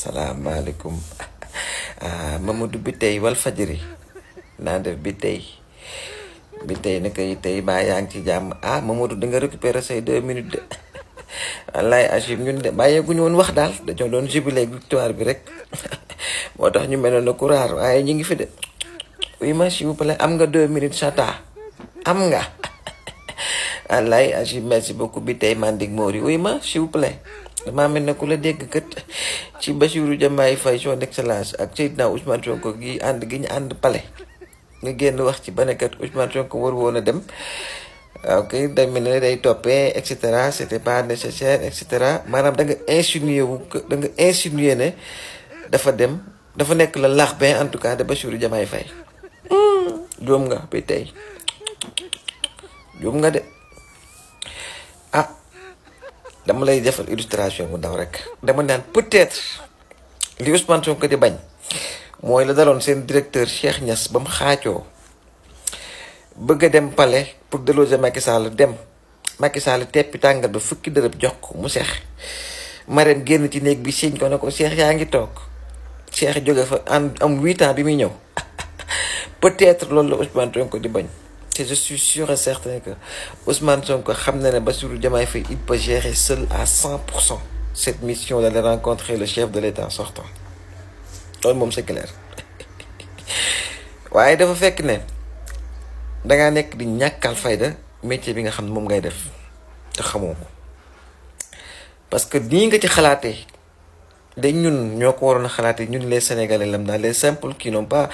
salaamaaleykum Mamadou bi tey Walfadjri naa def bi tey naka tey baa yaa ngi ci jàmm Mamadou da nga récupérer say 2 minutes de wallaay Achim ñun de bàyyeeguñu woon wax daal dañoo doon jubilé victoire bi rek moo tax ñu meloon na ku raar waaye ñu ngi fi de oui ma s'il vous plaît am nga 2 minutes chata am nga wallaay Achim merci beaucoup bi tey Mandik Mori oui ma s'il vous plaît damaa mel ne ku la dégg kët ci Bassirou Diomaye Faye son excellence ak Seydina Ousmane Sonko gi ñu ànd pale nga génn wax ci ba nekkat Ousmane Sonko war woon a dem ok day mel ne day toppee et cetera c'était pas nécessaire et cetera maanaam da nga insinuer ne dafa nekk la laax ben en tout cas de Bassirou Diomaye Faye joom nga ba tey joom nga de dama lay defal illustration bu ndaw rek dama naan peut-être li Ousmane Sonko di bañ mooy la daloon seen directeur Cheikh Niass ba mu xaacoo bëgg a dem palais pour déloger Macky Sall dem Macky Sall teppi tàngal ba fukki dërëb jox ko mu seex Marème génn ci néeg bi siñ ko ne ko Cheikh yaa ngi toog Cheikh jóge fa am 8 ans bi muy ñëw peut-être loolu la Ousmane Sonko di bañ. Et je suis sûr et certain que Ousmane Sonko xamna ne Bassirou Diomaye Faye il peut gérer seul à 100% cette mission d'aller rencontrer le chef de l'État sortant. Loolu moom c'est clair waaye dafa fekk ne dangaa nekk di ñàkkal fayda métier bi nga xam ne moom ngay def te xamoo ko parce que nii nga ci xalaatee dañ ñun ñoo ko waroon a xalaatee ñun les Sénégalais lambda les simples qui n'ont pas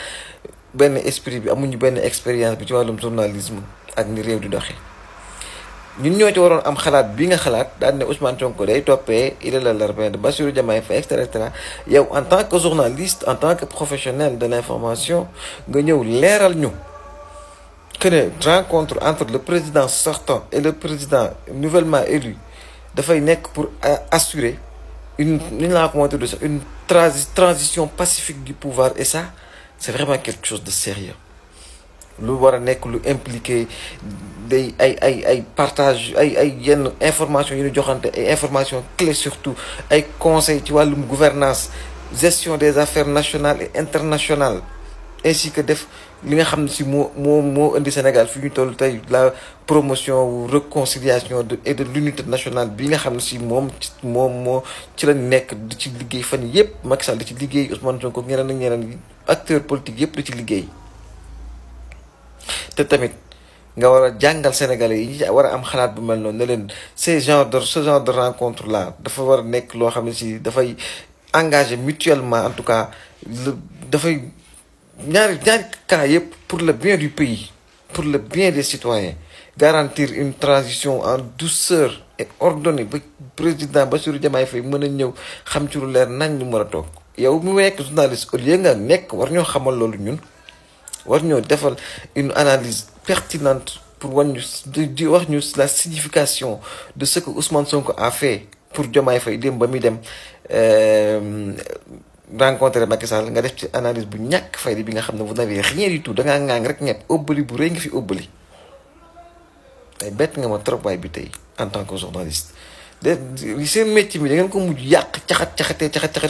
benn esprit bi amuñu benn expérience bi ci wàllum journalisme ak ni réew di doxee ñun ñoo ci waroon am xalaat bi nga xalaat daal ne Ousmane Sonko day toppee il est le larbin de Bassirou Diomaye Faye et cetera yow en tant que journaliste en tant que professionnel de l'information nga ñëw leeral ñu que ne rencontre entre le président sortant et le président nouvellement élu dafay nekk pour assurer une transition pacifique du pouvoir et ça c'est vraiment quelque chose de sérieux lu war a nekk lu impliqué day ay partage ay yenn information yu ñu joxante ay information clés surtout ay conseils ci wàllum gouvernance gestion des affaires nationales et internationales ainsi que def li nga xam ne si moo indi Sénégal fi ñu toll tey la promotion ou réconciliation et de l'unité nationale bi nga xam ne si moom ci la nekk di ci liggéey fan yépp Macky Sall di ci liggéey Ousmane Sonko ñeneen ak ñeneen acteurs politiques yépp di ci liggéey te tamit nga war a jàngal Sénégalais yi war a am xalaat bu mel noonu ne leen ce genre de rencontre là dafa war a nekk loo xam ne si dafay engager mutuellement en tout cas dafay ñaari cas yépp pour le bien du pays pour le bien des citoyens garantir une transition en douceur et ordonnée ba président Bassirou Diomaye Faye mën a ñëw xam ci lu leer nañ lu mën a toog yow mi nekk journaliste au lieu nga nekk war ñoo xamal loolu ñun war ñoo defal une analyse pertinente pour wax ñu la signification de ce que Ousmane Sonko a fait pour Diomaye Faye dem ba muy dem rencontrer Macky Sall nga def ci analyse bu ñàkk fayda bi nga xam ne vous n'avez rien du tout dangaa ŋaang rek ñepp ëbbali bu rëy nga fi ëbbali tey bett nga ma trop waay bi tey en tant que journaliste de seen métier mi da ngeen ko mujj yàq caxat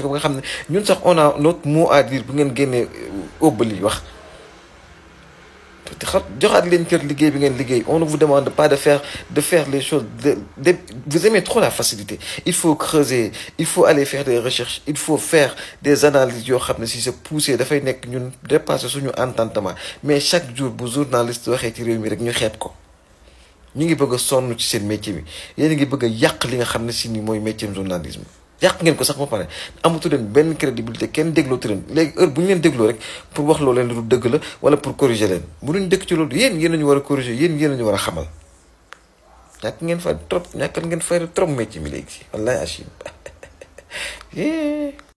ko ba nga xam ne ñun sax on a notre mot à dire bu ngeen génnee ëbbali wax joxaat leen kër liggéey bi ngeen liggéey on ne vous demande pas de faire les choses vous aimez trop la facilité il faut creuser il faut aller faire des recherches il faut faire des analyses yoo xam ne si c'est poussé dafay nekk ñun dépasser suñu entendement mais chaque jour bu journaliste waxee ci réew mi rek ñu xeeb ko ñu ngi bëgg a sonn ci seen métier bi yéen a ngi bëgg a yàq li nga xam ne si ni mooy métier journalisme yàq ngeen ko sax ba pare amatu leen benn crédibilité kenn déglootu leen léegi heure bu ñu leen dégloo rek pour wax loo leen lu dëgg la wala pour corriger leen bu ñu dëkk ci loolu yéen ñu war a corriger yéen ñu war a xamal ñàkk ngeen fay trop ñàkkal ngeen fay trop métier mi léegi wallahi Achim